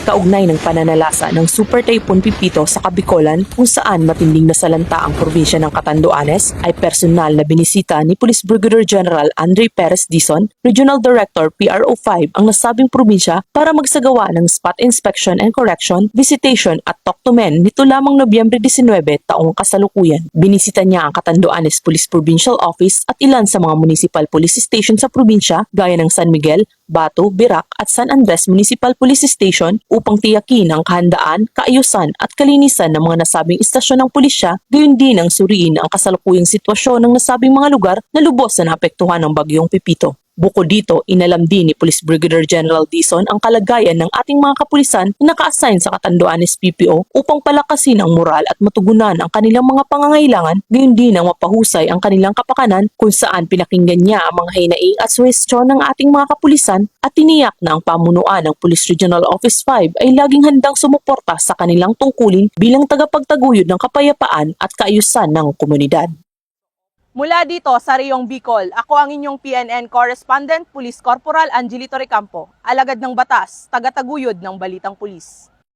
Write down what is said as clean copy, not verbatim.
kaugnay ng pananalasa ng Super Typhoon Pipito sa Kabikolan kung saan matinding nasalanta ang probinsya ng Catanduanes ay personal na binisita ni Police Brigadier General Andre Perez Dizon, Regional Director PRO5 ang nasabing probinsya para magsagawa ng spot inspection and correction, visitation at talk to men nito lamang Nobyembre 19 taong kasalukuyan. Binisita niya ang Catanduanes Police Provincial Office at ilan sa mga municipal police station sa probinsya gaya ng San Miguel, Bato, Birac at San Andres Municipal Police Station upang tiyakin ang kahandaan, kaayusan at kalinisan ng mga nasabing istasyon ng pulisya, gayon din ang suriin ang kasalukuyang sitwasyon ng nasabing mga lugar na lubos na naapektuhan ng bagyong Pipito. Bukod dito, inalam din ni Police Brigadier General Dizon ang kalagayan ng ating mga kapulisan na naka-assign sa Catanduanes PPO upang palakasin ang moral at matugunan ang kanilang mga pangangailangan, gayon din ang mapahusay ang kanilang kapakanan kung saan pinakinggan niya ang mga hinaing at suhestyon ng ating mga kapulisan at tiniyak na ang pamunuan ng Police Regional Office 5 ay laging handang sumuporta sa kanilang tungkulin bilang tagapagtaguyod ng kapayapaan at kaayusan ng komunidad. Mula dito sa Riyong Bicol, ako ang inyong PNN Correspondent, Police Corporal Angelito Recampo, alagad ng batas, tagataguyod ng Balitang Pulis.